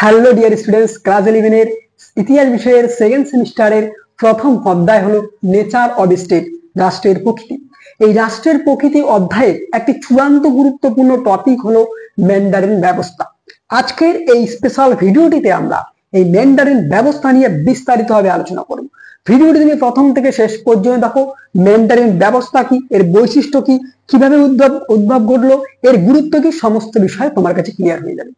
Hello dear students, class 11 এর ইতিহাস বিষয়ের সেকেন্ড সেমিস্টারের প্রথম অধ্যায় হলো নেচার অব স্টেট, রাষ্ট্রের প্রকৃতি। এই রাষ্ট্রের প্রকৃতি অধ্যায়ের একটি চূড়ান্ত গুরুত্বপূর্ণ টপিক হলো ম্যান্ডারিন ব্যবস্থা। আজকের এই স্পেশাল ভিডিওটিতে আমরা এই ম্যান্ডারিন ব্যবস্থা নিয়ে বিস্তারিতভাবে আলোচনা করব। ভিডিওটি তুমি প্রথম থেকে শেষ পর্যন্ত দেখো। ম্যান্ডারিন ব্যবস্থা কি, এর বৈশিষ্ট্য কি, কিভাবে উদ্ভব ঘটলো, এর গুরুত্ব কি, সমস্ত বিষয় তোমার কাছে ক্লিয়ার হয়ে যাবে।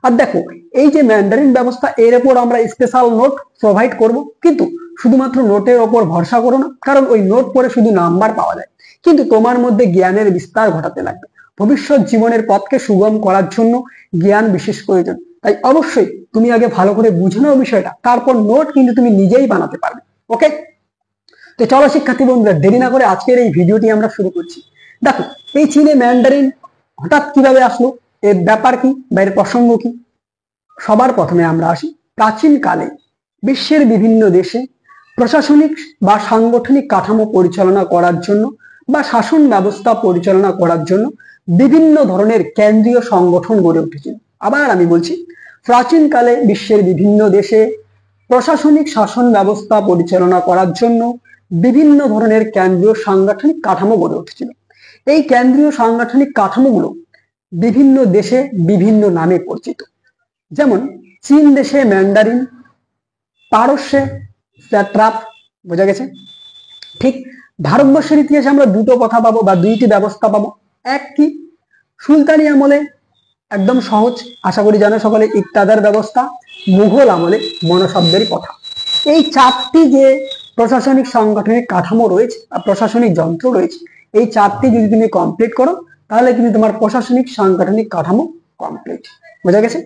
আর দেখো, এই যে ম্যান্ডারিন ব্যবস্থা, এর উপর আমরা স্পেশাল নোট প্রোভাইড করব, কিন্তু শুধুমাত্র নোটের ওপর ভরসা করো না, কারণ ওই নোট পড়ে শুধু নাম্বার পাওয়া যায়, কিন্তু তোমার মধ্যে জ্ঞানের বিস্তার ঘটাতে লাগবে। ভবিষ্যৎ জীবনের পথকে সুগম করার জন্য জ্ঞান বিশেষ প্রয়োজন। তাই অবশ্যই তুমি আগে ভালো করে বুঝে নাও বিষয়টা, তারপর নোট কিন্তু তুমি নিজেই বানাতে পারবে। ওকে, তো চলো শিক্ষার্থী বন্ধুরা, দেরি না করে আজকের এই ভিডিওটি আমরা শুরু করছি। দেখো, এই চীনে ম্যান্ডারিন হঠাৎ কিভাবে আসলো, এর ব্যাপার কি বা এর প্রসঙ্গ কি। সবার প্রথমে আমরা আসি প্রাচীন কালে বিশ্বের বিভিন্ন দেশে প্রশাসনিক বা সাংগঠনিক কাঠামো পরিচালনা করার জন্য বা শাসন ব্যবস্থা পরিচালনা করার জন্য বিভিন্ন ধরনের কেন্দ্রীয় সংগঠন গড়ে উঠেছিল। আবার আমি বলছি, প্রাচীনকালে বিশ্বের বিভিন্ন দেশে প্রশাসনিক শাসন ব্যবস্থা পরিচালনা করার জন্য বিভিন্ন ধরনের কেন্দ্রীয় সাংগঠনিক কাঠামো গড়ে উঠেছিল। এই কেন্দ্রীয় সাংগঠনিক কাঠামোগুলো বিভিন্ন দেশে বিভিন্ন নামে পরিচিত। যেমন চীন দেশে ম্যান্ডারিন, পারস্যে স্যাট্রাপ, বোঝা গেছে। ঠিক ভারতবর্ষের ইতিহাসে আমরা দুটো কথা পাবো বা দুইটি ব্যবস্থা পাবো। এক কি, সুলতানি আমলে একদম সহজ, আশা করি জানো সকলে, ইকতাদার ব্যবস্থা। মুঘল আমলে মনসবদারি প্রথা। এই চারটি যে প্রশাসনিক সাংগঠনিক কাঠামো রয়েছে বা প্রশাসনিক যন্ত্র রয়েছে, এই চারটি যদি তুমি কমপ্লিট করো, তাহলে কিন্তু তোমার প্রশাসনিক সাংগঠনিক কাঠামো কমপ্লিট। বোঝা গেছে।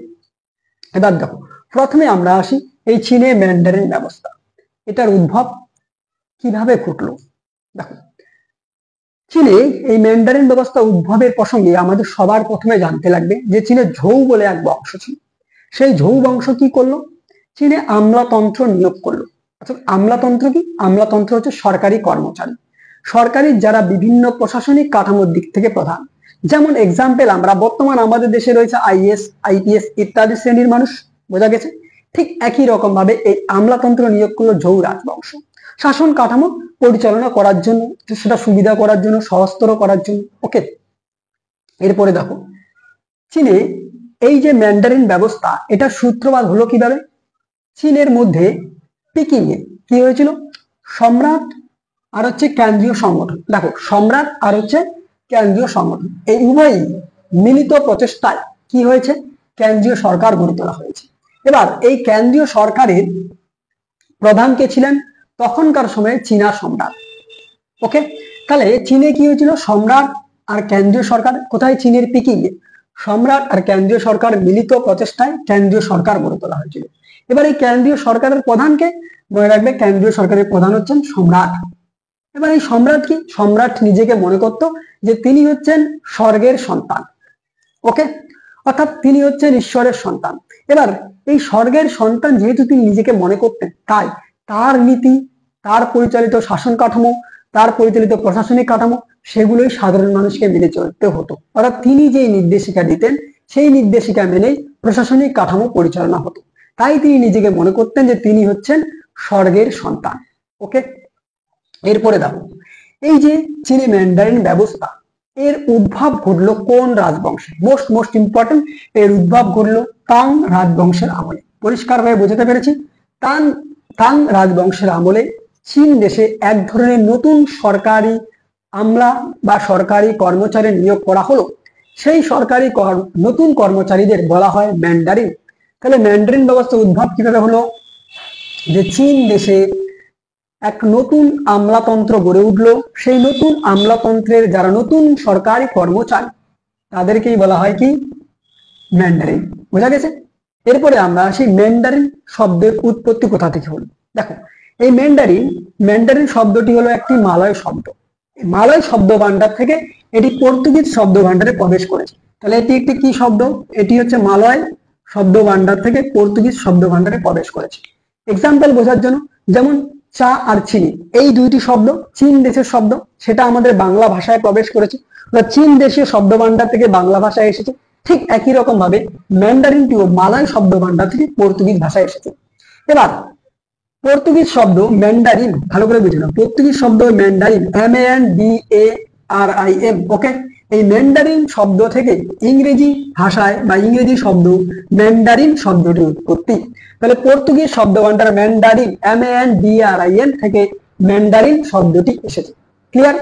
এবার দেখো, প্রথমে আমরা আসি এই চীনে ম্যান্ডারিন ব্যবস্থা, এটার উদ্ভব কিভাবে ঘটলো। দেখো, চীনে এই ম্যান্ডারিন ব্যবস্থা উদ্ভবের প্রসঙ্গে আমাদের সবার প্রথমে জানতে লাগবে যে চীনে ঝৌ বলে এক বংশ ছিল। সেই ঝৌ বংশ কি করলো, চীনে আমলাতন্ত্র নিয়োগ করলো। আচ্ছা, আমলাতন্ত্র কি? আমলাতন্ত্র হচ্ছে সরকারি কর্মচারী, সরকারি যারা বিভিন্ন প্রশাসনিক কাঠামোর দিক থেকে প্রধান। যেমন এক্সাম্পল, আমরা বর্তমান আমাদের দেশে রয়েছে আইএস, আইপিএস ইত্যাদি শ্রেণীর মানুষ। বোঝা গেছে। ঠিক একই রকম ভাবে এই আমলাতন্ত্র নিয়োগ করলো ঝৌ রাজবংশ, শাসন কাঠামো পরিচালনা করার জন্য, সেটা সুবিধা করার জন্য, সহজতর করার জন্য। ওকে, এরপরে দেখো, চীনে এই যে ম্যান্ডারিন ব্যবস্থা, এটা সূত্রপাত হলো কিভাবে। চীনের মধ্যে পিকিং এ কি হয়েছিল, সম্রাট আর হচ্ছে কেন্দ্রীয় সংগঠন। দেখো, সম্রাট আর হচ্ছে কেন্দ্রীয় সংগঠন, এই উভয়ই মিলিত প্রচেষ্টায় কি হয়েছে, কেন্দ্রীয় সরকার গড়ে তোলা হয়েছে। এবার এই কেন্দ্রীয় সরকারের প্রধান কে ছিলেন, তখনকার সময়ে চীনা সম্রাট। ওকে, তাহলে চীনে কি হয়েছিল, সম্রাট আর কেন্দ্রীয় সরকার, কোথায়, চীনের পিকিং এ সম্রাট আর কেন্দ্রীয় সরকার মিলিত প্রচেষ্টায় কেন্দ্রীয় সরকার গড়ে তোলা হয়েছিল। এবার এই কেন্দ্রীয় সরকারের প্রধানকে, মনে রাখবে, কেন্দ্রীয় সরকারের প্রধান হচ্ছেন সম্রাট। এবার এই সম্রাট কি, সম্রাট নিজেকে মনে করত যে তিনি হচ্ছেন স্বর্গের সন্তান। ওকে, অর্থাৎ তিনি হচ্ছেন ঈশ্বরের সন্তান। এবার এই স্বর্গের সন্তান যেহেতু তিনি নিজেকে মনে করতেন, তাই তার নীতি, তার পরিচালিত শাসন কাঠামো, তার পরিচালিত প্রশাসনিক কাঠামো, সেগুলোই সাধারণ মানুষকে মেনে চলতে হতো। অর্থাৎ তিনি যেই নির্দেশিকা দিতেন, সেই নির্দেশিকা মেনেই প্রশাসনিক কাঠামো পরিচালনা হতো। তাই তিনি নিজেকে মনে করতেন যে তিনি হচ্ছেন স্বর্গের সন্তান। ওকে, এরপরে দেখো, এই যে চীনে ম্যান্ডারিন ব্যবস্থা, এর উদ্ভব ঘটলো কোন রাজবংশে। মোস্ট ইম্পর্টেন্ট, এর উদ্ভব ঘটলো তাং রাজবংশের আমলে। পরিষ্কার ভাবে বোঝাতে পেরেছি। তাং রাজবংশের আমলে চীন দেশে এক ধরনের নতুন সরকারি আমলা বা সরকারি কর্মচারী নিয়োগ করা হলো। সেই সরকারি নতুন কর্মচারীদের বলা হয় ম্যান্ডারিন। তাহলে ম্যান্ডারিন ব্যবস্থা উদ্ভব কিভাবে হলো, যে চীন দেশে এক নতুন আমলাতন্ত্র গড়ে উঠলো। সেই নতুন আমলাতন্ত্রের যারা নতুন সরকারি কর্মচারী, তাদেরকেই বলা হয় কি, ম্যান্ডারিন। বোঝা গেছে। এরপরে আমরা আসি ম্যান্ডারিন শব্দের উৎপত্তি কোথা থেকে হলো। দেখো, এই ম্যান্ডারিন শব্দটি হলো একটি মালয় শব্দ। মালয় শব্দ ভান্ডার থেকে এটি পর্তুগিজ শব্দ ভান্ডারে প্রবেশ করেছে। তাহলে এটি একটি কি শব্দ, এটি হচ্ছে মালয় শব্দ ভান্ডার থেকে পর্তুগিজ শব্দ ভান্ডারে প্রবেশ করেছে। এক্সাম্পল বোঝার জন্য, যেমন চা আর চিনি, এই দুইটি শব্দ চীন দেশের শব্দ, সেটা আমাদের বাংলা ভাষায় প্রবেশ করেছে। চীন দেশীয় শব্দ ভান্ডার থেকে বাংলা ভাষায় এসেছে। ঠিক একই রকম ভাবে ম্যান্ডারিনটিও মালয় শব্দ ভান্ডার থেকে পর্তুগিজ ভাষায় এসেছে। এবার পর্তুগিজ শব্দ ম্যান্ডারিন, ভালো করে বুঝে নাও, পর্তুগিজ শব্দ ম্যান্ডারিন, MANDARIN, ওকে। এই ম্যান্ডারিন শব্দ থেকে ইংরেজি ভাষায় বা ইংরেজি শব্দ ম্যান্ডারিন শব্দটির উৎপত্তি। তাহলে পর্তুগিজ শব্দ ভান্ডার ম্যান্ডারিন, MANDARIN থেকে ম্যান্ডারিন শব্দটি এসেছে। ক্লিয়ার?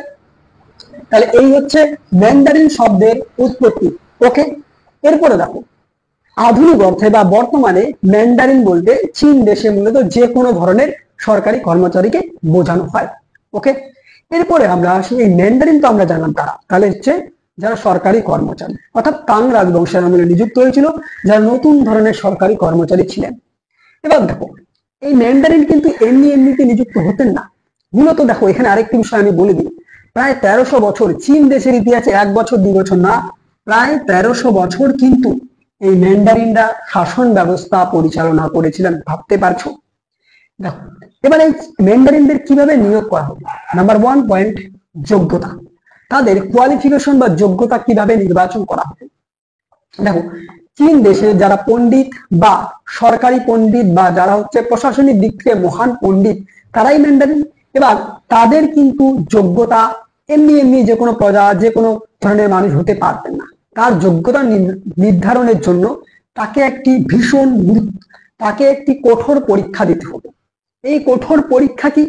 তাহলে এই হচ্ছে ম্যান্ডারিন শব্দের উৎপত্তি। ওকে, এরপরে দেখো আধুনিক অর্থে বা বর্তমানে ম্যান্ডারিন বলতে চীন দেশে মূলত যে কোনো ধরনের সরকারি কর্মচারীকে বোঝানো হয়। ওকে, এরপরে আমরা আসি এই ম্যান্ডারিন তো আমরা জানলাম তারা, তাহলে হচ্ছে যারা সরকারি কর্মচারী, অর্থাৎ তাং রাজবংশের আমলে নিযুক্ত হয়েছিল, যারা নতুন ধরনের সরকারি কর্মচারী ছিলেন। এবার দেখো এই ম্যান্ডারিন কিন্তু এমনিতে নিযুক্ত হতেন না। মূলত দেখো এখানে আরেকটি বিষয় আমি বলে দিই, প্রায় 1300 বছর চীন দেশের ইতিহাসে 1 বছর 2 বছর না, প্রায় 1300 বছর কিন্তু এই ম্যান্ডারিনরা শাসন ব্যবস্থা পরিচালনা করেছিলেন। ভাবতে পারছো? দেখো এবার এই ম্যান্ডারিনদের কিভাবে নিয়োগ করা হবে। নাম্বার 1 পয়েন্ট, যোগ্যতা। তাদের কোয়ালিফিকেশন বা যোগ্যতা কিভাবে নির্বাচন করা হবে। দেখো চীন দেশে যারা পণ্ডিত বা সরকারি পণ্ডিত বা যারা হচ্ছে প্রশাসনিক দিক থেকে মহান পণ্ডিত, তারাই ম্যান্ডারিন। এবার তাদের কিন্তু যোগ্যতা এমনি যে কোনো প্রজা যে কোনো ধরনের মানুষ হতে পারতেন না। তার যোগ্যতা নির্ধারণের জন্য তাকে একটি কঠোর পরীক্ষা দিতে হবে। এই কঠোর পরীক্ষা কি?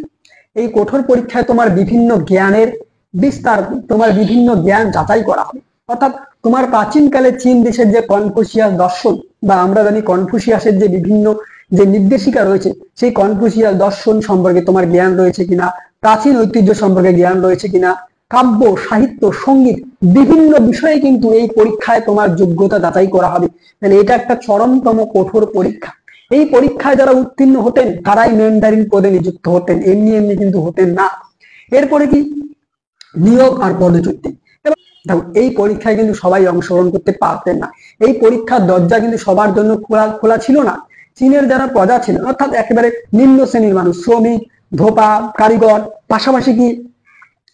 এই কঠোর পরীক্ষায় তোমার বিভিন্ন জ্ঞানের বিস্তার, তোমার বিভিন্ন জ্ঞান যাচাই করা হবে। অর্থাৎ তোমার প্রাচীনকালে চীন দেশের যে কনফুসিয়াস দর্শন বা আমরা জানি কনফুসিয়াসের যে বিভিন্ন যে নির্দেশিকা রয়েছে, সেই কনফুসিয়াস দর্শন সম্পর্কে তোমার জ্ঞান রয়েছে কিনা, প্রাচীন ঐতিহ্য সম্পর্কে জ্ঞান রয়েছে কিনা, কাব্য সাহিত্য সঙ্গীত বিভিন্ন বিষয়ে কিন্তু এই পরীক্ষায় তোমার যোগ্যতা যাচাই করা হবে। তাহলে এটা একটা চরমতম কঠোর পরীক্ষা। এই পরীক্ষায় যারা উত্তীর্ণ হতেন তারাই ম্যান্ডারিন পদে নিযুক্ত হতেন, এমনি কিন্তু হতেন না। এরপরে কি নিয়োগ আর পদচ্যুতি। দেখো এই পরীক্ষায় কিন্তু সবাই অংশগ্রহণ করতে পারতেন না। এই পরীক্ষার দরজা কিন্তু সবার জন্য খোলা ছিল না। চীনের যারা প্রজা ছিলেন অর্থাৎ একেবারে নিম্ন শ্রেণীর মানুষ, শ্রমিক, ধোপা, কারিগর, পাশাপাশি কি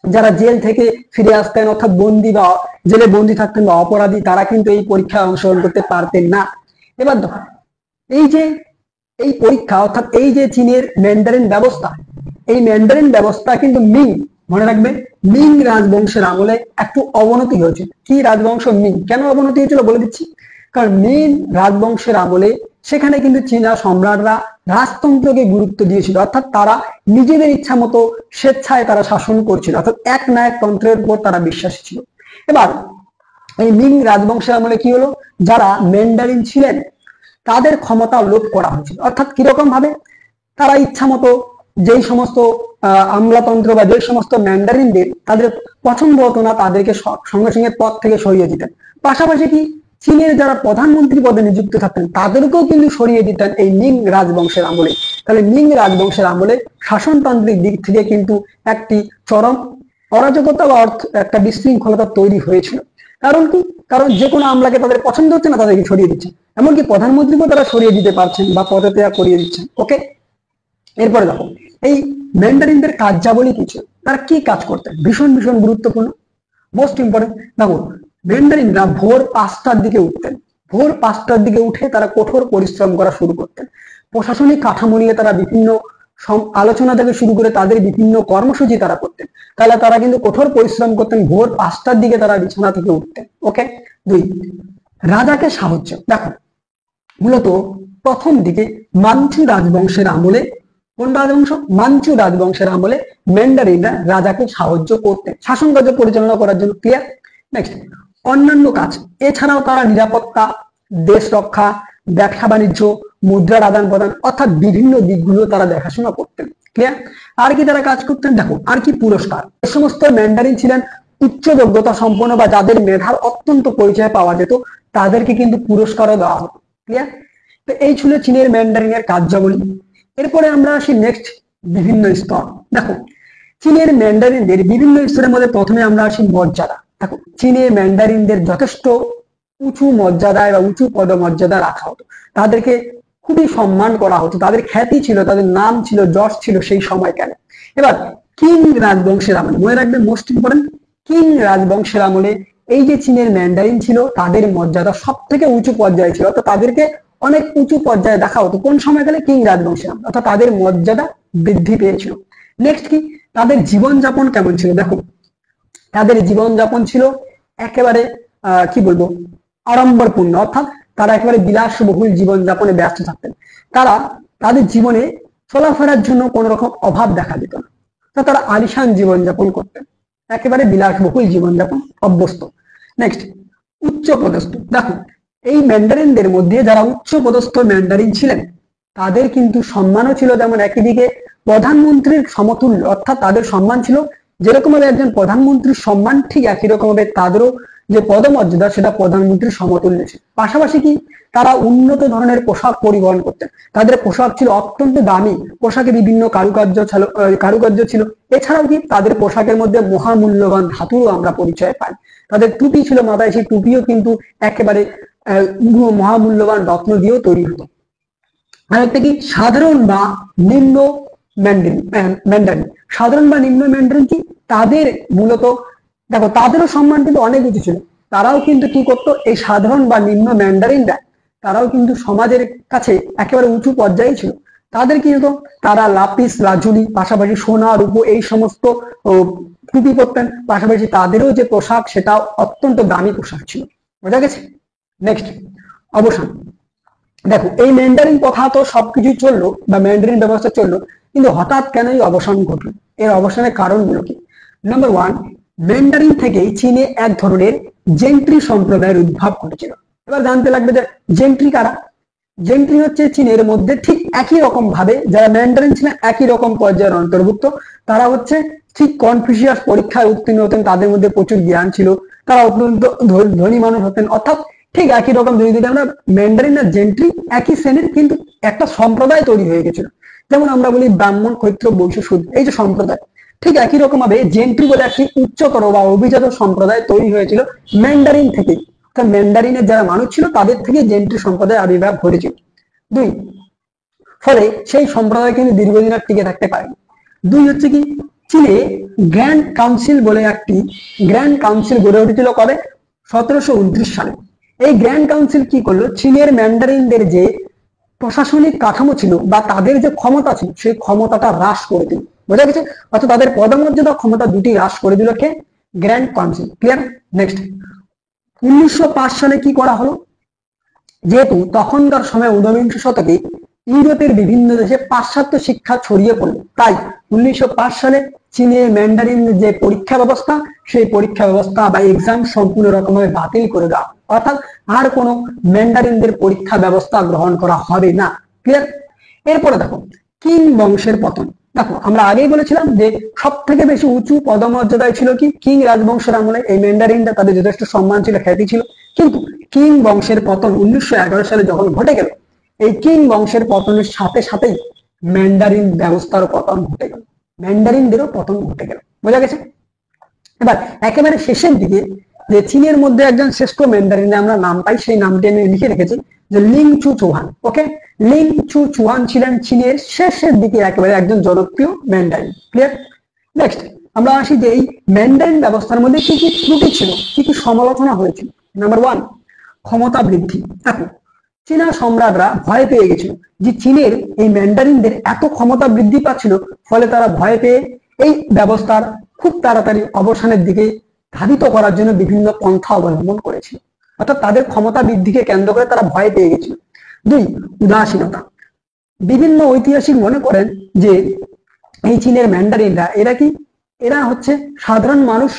যারা জেল থেকে ফিরে আসতেন অর্থাৎ বন্দী বা জেলে বন্দী থাকতেন বা অপরাধী, তারা কিন্তু এই পরীক্ষায় অংশগ্রহণ করতে পারতেন না। এবার দেখো এই পরীক্ষা অর্থাৎ এই যে চীনের ম্যান্ডারিন ব্যবস্থা, এই ম্যান্ডারিন ব্যবস্থা কিন্তু মনে রাখবে মিং রাজবংশের আমলে একটু অবনতি হয়েছিল। কি রাজবংশ মিং? কেন অবনতি হয়েছিল বলে দিচ্ছি। কারণ মিং রাজবংশের আমলে সেখানে কিন্তু চীনা সম্রাটরা রাজতন্ত্রকে গুরুত্ব দিয়েছিল, অর্থাৎ তারা নিজেদের ইচ্ছা মতো স্বেচ্ছায় তারা শাসন করছিল, অর্থাৎ এক নায়ক তন্ত্রের উপর তারা বিশ্বাসী ছিল। এবার এই মিং রাজবংশের আমলে কি হলো, যারা ম্যান্ডারিন ছিলেন তাদের ক্ষমতা লোপ করা হয়েছিল। অর্থাৎ কিরকম ভাবে, তারা ইচ্ছা মতো যেই সমস্ত আমলাতন্ত্র বা যে সমস্ত ম্যান্ডারিনদের তাদের পছন্দ হতো না তাদেরকে সঙ্গে সঙ্গে পদ থেকে সরিয়ে দিতেন। পাশাপাশি কি চীনের যারা প্রধানমন্ত্রী পদে নিযুক্ত থাকতেন তাদেরকেও কিন্তু সরিয়ে দিতেন এই মিং রাজবংশের আমলে। তাহলে মিং রাজবংশের আমলে শাসনতান্ত্রিক দিক থেকে কিন্তু একটি চরম অরাজকতা বা একটা বিশৃঙ্খলতা তৈরি হয়েছিল। কারণ কি? কারণ যে কোনো আমলাকে তাদের পছন্দ হচ্ছে না তাদেরকে সরিয়ে দিচ্ছে, এমনকি প্রধানমন্ত্রীকেও তারা সরিয়ে দিতে পারছেন বা পদত্যাগ করিয়ে দিচ্ছেন। ওকে, এরপরে দেখো এই ম্যান্ডারিনদের কার্যাবলী কিছু, তারা কি কাজ করতেন, ভীষণ গুরুত্বপূর্ণ, মোস্ট ইম্পর্টেন্ট। দেখো ম্যান্ডারিনরা ভোর 5টার দিকে উঠতেন। ভোর 5টার দিকে উঠে তারা কঠোর পরিশ্রম করা শুরু করতেন। প্রশাসনিক কাঠামো নিয়ে তারা বিভিন্ন আলোচনা থেকে শুরু করে তাদের বিভিন্ন কর্মসূচি তারা করতেন। তাহলে তারা কিন্তু কঠোর পরিশ্রম করতেন, ভোর 5টার দিকে তারা বিছানা থেকে উঠতেন। ওকে, 2 রাজাকে সাহায্য। দেখো মূলত প্রথম দিকে মাঞ্চু রাজবংশের আমলে, কোন রাজবংশ? মাঞ্চু রাজবংশের আমলে ম্যান্ডারিনরা রাজাকে সাহায্য করতেন শাসন কার্য পরিচালনা করার জন্য। ক্লিয়ার? নেক্সট, অন্যান্য কাজ এছাড়াও তারা নিরাপত্তা, দেশ রক্ষা, ব্যবসা বাণিজ্য, মুদ্রার আদান প্রদান অর্থাৎ বিভিন্ন দিকগুলো তারা দেখাশোনা করতেন। ক্লিয়ার? আর কি তারা কাজ করতেন? দেখো আর কি পুরস্কার, যে সমস্ত ম্যান্ডারিন ছিলেন উচ্চ যোগ্যতা সম্পন্ন বা যাদের মেধার অত্যন্ত পরিচয় পাওয়া যেত তাদেরকে কিন্তু পুরস্কারও দেওয়া হতো। ক্লিয়ার? তো এই ছিল চীনের ম্যান্ডারিনের কার্যাবলী। এরপরে আমরা আসি নেক্সট বিভিন্ন স্তর। দেখো চীনের ম্যান্ডারিনদের বিভিন্ন স্তরের মধ্যে প্রথমে আমরা আসি মর্যাদা। দেখো চীনের ম্যান্ডারিনদের যথেষ্ট উঁচু মর্যাদায় বা উঁচু পদমর্যাদা রাখা হতো, তাদেরকে খুবই সম্মান করা হতো, তাদের খ্যাতি ছিল, তাদের নাম ছিল, যশ ছিল সেই সময়কালে। এবার কিং রাজবংশের আমলে, মনে রাখবে মোস্ট ইম্পর্টেন্ট, কিং রাজবংশের আমলে এই যে চীনের ম্যান্ডারিন ছিল তাদের মর্যাদা সব থেকে উঁচু পর্যায়ে ছিল, অর্থাৎ তাদেরকে অনেক উঁচু পর্যায়ে দেখা হতো কোন সময় গেলে কিং রাজবংশে, অর্থাৎ তাদের মর্যাদা বৃদ্ধি পেয়েছিল। নেক্সট কি, তাদের জীবনযাপন কেমন ছিল? দেখো তাদের জীবনযাপন ছিল একেবারে কি বলবো আড়ম্বরপূর্ণ, অর্থাৎ তারা একেবারে বিলাসবহুল জীবনযাপনে ব্যস্ত থাকতেন। তারা তাদের জীবনে চলাফেরার জন্য কোন রকম অভাব দেখা দিত না, তারা আলিশান জীবনযাপন করতেন, একেবারে বিলাসবহুল জীবনযাপন অভ্যস্ত। নেক্সট, উচ্চ পদস্থ। দেখো এই ম্যান্ডারিনদের মধ্যে যারা উচ্চ পদস্থ ম্যান্ডারিন ছিলেন তাদের কিন্তু সম্মানও ছিল যেমন একদিকে প্রধানমন্ত্রীর সমতুল্য, অর্থাৎ তাদের সম্মান ছিল যেরকম ভাবে একজন প্রধানমন্ত্রীর সম্মান ঠিক একই রকম ভাবে তাদেরও যে পদমর্যাদা সেটা প্রধানমন্ত্রীর সমতুল্য ছিল। পাশাপাশি কি তারা উন্নত ধরনের পোশাক পরিবহন করতেন, তাদের পোশাক ছিল অত্যন্ত দামি, পোশাকে বিভিন্ন কারুকার্য ছিল। এছাড়াও কি তাদের পোশাকের মধ্যে মহামূল্যবান ধাতুও আমরা পরিচয় পাই। তাদের টুপি ছিল মাথায়, সেই টুপিও কিন্তু একেবারে মহামূল্যবান রত্ন দিয়েও তৈরি হতো। আরেকটা কি, সাধারণ বা নিম্ন ম্যান্ডারিন। সাধারণ বা নিম্ন ম্যান্ডারিন কি, তাদের মূলত দেখো তাদেরও সম্মান কিন্তু অনেক উঁচু ছিল। তারাও কিন্তু কি করতো, এই সাধারণ বা নিম্ন ম্যান্ডারিনরা তারাও কিন্তু সমাজের কাছে একেবারে উঁচু পর্যায়ে ছিল। তাদের কি হতো, তারা লাপিস লাজুলি পাশাপাশি সোনা রূপো এই সমস্ত টুপি পরতেন, পাশাপাশি তাদেরও যে পোশাক সেটাও অত্যন্ত দামি পোশাক ছিল। বোঝা গেছে? নেক্সট, অবসান। দেখো এই ম্যান্ডারিন কথা তো সবকিছুই চললো বা ম্যান্ডারিন ব্যবস্থা চললো, কিন্তু হঠাৎ কেনই অবসান ঘটলো? এর অবসানের কারণগুলো কি? নাম্বার ওয়ান, ম্যান্ডারিন থেকেই চীনে এক ধরনের জেন্ট্রি সম্প্রদায়ের উদ্ভব ঘটেছিল। এবার জানতে লাগবে যে জেন্ট্রি কারা। জেন্ট্রি হচ্ছে চীনের মধ্যে ঠিক একই রকম ভাবে যারা ম্যান্ডারিন ছিলেন একই রকম পর্যায়ের অন্তর্ভুক্ত। তারা হচ্ছে ঠিক কনফুসিয়াস পরীক্ষায় উত্তীর্ণ হতেন, তাদের মধ্যে প্রচুর জ্ঞান ছিল, তারা অত্যন্ত ধনী মানুষ হতেন, অর্থাৎ ঠিক একই রকম যদি আমরা ম্যান্ডারিন আর জেন্ট্রি একই শ্রেণীর, কিন্তু একটা সম্প্রদায় তৈরি হয়ে গেছিল। যেমন আমরা বলি ব্রাহ্মণ ক্ষত্রিয় বৈশ্য শূদ্র, এই যে সম্প্রদায়, ঠিক একই রকম ভাবে জেন্ট্রি বলে একটি উচ্চতর বা অভিজাত সম্প্রদায় তৈরি হয়েছিল ম্যান্ডারিন থেকে। ম্যান্ডারিনের যারা মানুষ ছিল তাদের থেকে জেন্ট্রি সম্প্রদায় আবির্ভাব ঘটেছিল। দুই, ফলে সেই সম্প্রদায় কিন্তু দীর্ঘদিন আর টিকে থাকতে পারেনি। দুই হচ্ছে কি, চীনে গ্র্যান্ড কাউন্সিল বলে একটি গ্র্যান্ড কাউন্সিল গড়ে উঠেছিল কবে? 1729 সালে। এই গ্র্যান্ড কাউন্সিল কি করলো, চীনের ম্যান্ডারিনদের যে প্রশাসনিক কাঠামো ছিল বা তাদের যে ক্ষমতা ছিল সেই ক্ষমতাটা হ্রাস করে দিল। বোঝা গেছে? অর্থাৎ তাদের পদমর্যাদা ক্ষমতা দুটি হ্রাস করে দিল কে? Grand council. ক্লিয়ার? নেক্সট, 1905 সালে কি করা হলো, যেহেতু তখনকার সময় ঊনবিংশ শতকে ইউরোপের বিভিন্ন দেশে পাশ্চাত্য শিক্ষা ছড়িয়ে পড়লো, তাই 1905 সালে চীনের ম্যান্ডারিন যে পরীক্ষা ব্যবস্থা সেই পরীক্ষা ব্যবস্থা বা এক্সাম সম্পূর্ণ রকমভাবে বাতিল করে দেওয়া, অর্থাৎ আর কোনো ম্যান্ডারিনদের পরীক্ষা ব্যবস্থা গ্রহণ করা হবে না। ক্লিয়ার? এরপরে দেখো কিং বংশের পতন। দেখো আমরা আগেই বলেছিলাম যে সব থেকে বেশি উঁচু পদমর্যাদায় ছিল কি কিং রাজবংশের আমলে এই ম্যান্ডারিনটা, তাদের যথেষ্ট সম্মান ছিল, খ্যাতি ছিল। কিন্তু কিং বংশের পতন 1911 সালে যখন ঘটে গেল, এই কিং বংশের পতনের সাথে সাথেই ম্যান্ডারিন ব্যবস্থার পতন ঘটে গেল, ম্যান্ডারিনদেরও পতন ঘটে গেল। বোঝা গেছে? এবার একেবারে শেষের দিকে যে চীনের মধ্যে একজন শ্রেষ্ঠ ম্যান্ডারিনে আমরা নাম পাই, সেই নামটি আমি লিখে রেখেছি যে লিং চু চুহান। ওকে, লিং চু চুহান ছিলেন চীনের শেষের দিকে একেবারে একজন জনপ্রিয় ম্যান্ডারিন। ক্লিয়ার? নেক্সট আমরা আসি যে এই ম্যান্ডারিন ব্যবস্থার মধ্যে কি কি ত্রুটি ছিল, কি কি সমালোচনা হয়েছিল। নাম্বার ওয়ান, ক্ষমতা বৃদ্ধি। দেখো চীনা সম্রাটরা ভয় পেয়ে গেছিল যে চীনের এই ম্যান্ডারিনদের এত ক্ষমতা বৃদ্ধি পাচ্ছিল, ফলে তারা ভয় পেয়ে এই ব্যবস্থার খুব তাড়াতাড়ি অবসানের দিকে ধাবিত করার জন্য বিভিন্ন পন্থা অবলম্বন করেছিল, অর্থাৎ তাদের ক্ষমতা বৃদ্ধিকে কেন্দ্র করে তারা ভয় পেয়ে গেছিল। দুই, উদাসীনতা। বিভিন্ন ঐতিহাসিক মনে করেন যে এই চীনের ম্যান্ডারিনরা এরা হচ্ছে সাধারণ মানুষ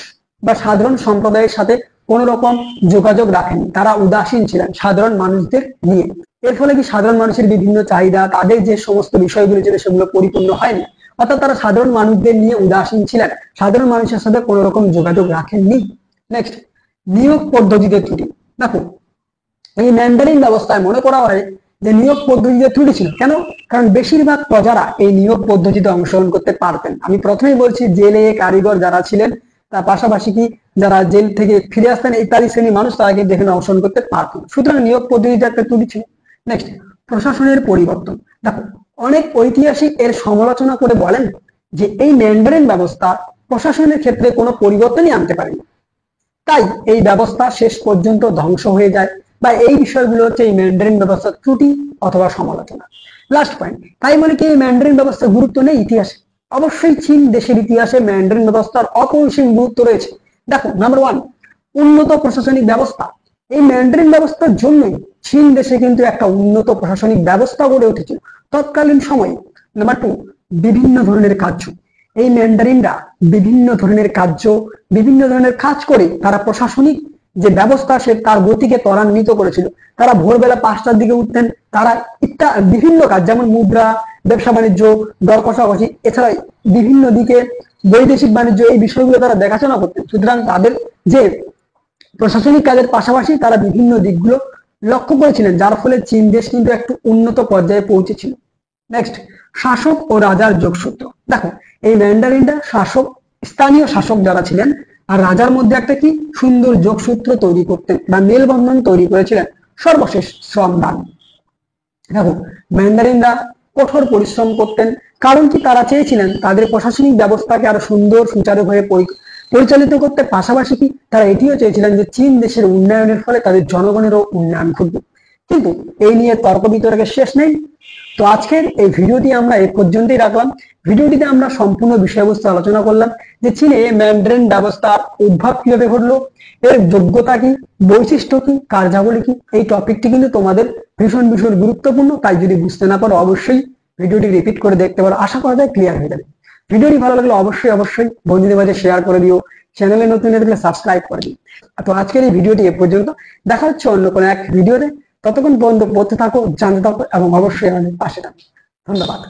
বা সাধারণ সম্প্রদায়ের সাথে কোন রকম যোগাযোগ রাখেনি, তারা উদাসীন ছিলেন সাধারণ মানুষদের নিয়ে। এর ফলে কি সাধারণ মানুষের বিভিন্ন চাহিদা, তাদের যে সমস্ত বিষয়গুলো ছিল সেগুলো পরিপূর্ণ হয়নি, অর্থাৎ তারা সাধারণ মানুষদের নিয়ে উদাসীন ছিলেন, সাধারণ মানুষের সাথে কোন রকম যোগাযোগ রাখেননি। নেক্সট, নিয়োগ পদ্ধতিতে ত্রুটি। দেখো এই ম্যান্ডারিন ব্যবস্থায় মনে করা হয় যে নিয়োগ পদ্ধতিতে ত্রুটি ছিল। কেন? কারণ বেশিরভাগ প্রজারা এই নিয়োগ পদ্ধতিতে অংশগ্রহণ করতে পারতেন। আমি প্রথমেই বলছি জেলে কারিগর যারা ছিলেন, তার পাশাপাশি কি যারা জেল থেকে ফিরে আসতেন ইত্যাদি শ্রেণীর মানুষ তারা কিন্তু এখানে অংশগ্রহণ করতে পারতেন, সুতরাং নিয়োগ পদ্ধতিতে একটা ত্রুটি ছিল। নেক্সট, প্রশাসনের পরিবর্তন। দেখো অনেক ঐতিহাসিক এর সমালোচনা করে বলেন যে এই ম্যান্ডারিন ব্যবস্থা প্রশাসনের ক্ষেত্রে কোনো পরিবর্তনই আনতে পারেনি। তাই এই ব্যবস্থা শেষ পর্যন্ত ধ্বংস হয়ে যায়, বা এই বিষয়গুলো হচ্ছে এই ম্যান্ডারিন ব্যবস্থার ত্রুটি অথবা সমালোচনা। লাস্ট পয়েন্ট, তাই বলে কি এই ম্যান্ডারিন ব্যবস্থার গুরুত্ব নেই ইতিহাসে? অবশ্যই চীন দেশের ইতিহাসে ম্যান্ডারিন ব্যবস্থার অপরিসীম গুরুত্ব রয়েছে। দেখো, নাম্বার 1, উন্নত প্রশাসনিক ব্যবস্থা। এই ম্যান্ডারিন ব্যবস্থার জন্যই চীন দেশে কিন্তু একটা উন্নত প্রশাসনিক ব্যবস্থা গড়ে উঠেছিল তৎকালীন সময়ে। নাম্বার 2, বিভিন্ন ধরনের কার্য। এই ম্যান্ডারিনরা বিভিন্ন ধরনের কাজ করে তারা প্রশাসনিক যে ব্যবস্থা সে তার গতিকে ত্বরান্বিত করেছিল। তারা ভোরবেলা 5টার দিকে উঠতেন, তারা বিভিন্ন কাজ যেমন মুদ্রা, ব্যবসা বাণিজ্য, দর কষাকষি, এছাড়া বিভিন্ন দিকে বৈদেশিক বাণিজ্য, এই বিষয়গুলো তারা দেখাশোনা করতেন। সুতরাং তাদের যে প্রশাসনিক কাজের পাশাপাশি তারা বিভিন্ন দিকগুলো লক্ষ্য করেছিলেন, যার ফলে চীন দেশ কিন্তু একটু উন্নত পর্যায়ে পৌঁছেছিল। নেক্সট, শাসক ও রাজার যোগসূত্র। দেখো, এই ম্যান্ডারিনরা স্থানীয় শাসক যারা ছিলেন আর রাজার মধ্যে একটা কি সুন্দর যোগসূত্র তৈরি করতেন বা মেলবন্ধন তৈরি করেছিলেন। সর্বশেষ, শ্রমদান। দেখো, ম্যান্ডারিনরা কঠোর পরিশ্রম করতেন, কারণ কি তারা চেয়েছিলেন তাদের প্রশাসনিক ব্যবস্থাকে আরো সুন্দর সুচারুভাবে পরিচালিত করতে। পাশাপাশি কি তারা এটিও চেয়েছিলেন যে চীন দেশের উন্নয়নের ফলে তাদের জনগণেরও উন্নয়ন ঘটবে। কিন্তু এই নিয়ে তর্ক বিতর্কের শেষ নেই। তো আজকের এই ভিডিওটি আমরা এই পর্যন্তই রাখলাম। ভিডিওটিতে আমরা সম্পূর্ণ বিষয়বস্তু আলোচনা করলাম যে চীনে ম্যান্ডারিন ব্যবস্থার উদ্ভব কিভাবে ঘটলো, এর যোগ্যতা কি, বৈশিষ্ট্য কি, কার্যাবলী কি। এই টপিকটি কিন্তু তোমাদের ভীষণ ভীষণ গুরুত্বপূর্ণ, তাই যদি বুঝতে না পারো অবশ্যই ভিডিওটি রিপিট করে দেখতে পারো, আশা করা যায় ক্লিয়ার হয়ে যাবে। ভিডিওটি ভালো লাগলে অবশ্যই বন্ধুদের মাঝে শেয়ার করে দিও, চ্যানেলে নতুন হয়ে থাকলে সাবস্ক্রাইব করে দিও। তো আজকের এই ভিডিওটি এ পর্যন্ত, দেখা হচ্ছে অন্য কোনো এক ভিডিওতে। ততক্ষণ পর্যন্ত পড়তে থাকো, জানতে থাকো এবং অবশ্যই আমাদের পাশে থাকো। ধন্যবাদ।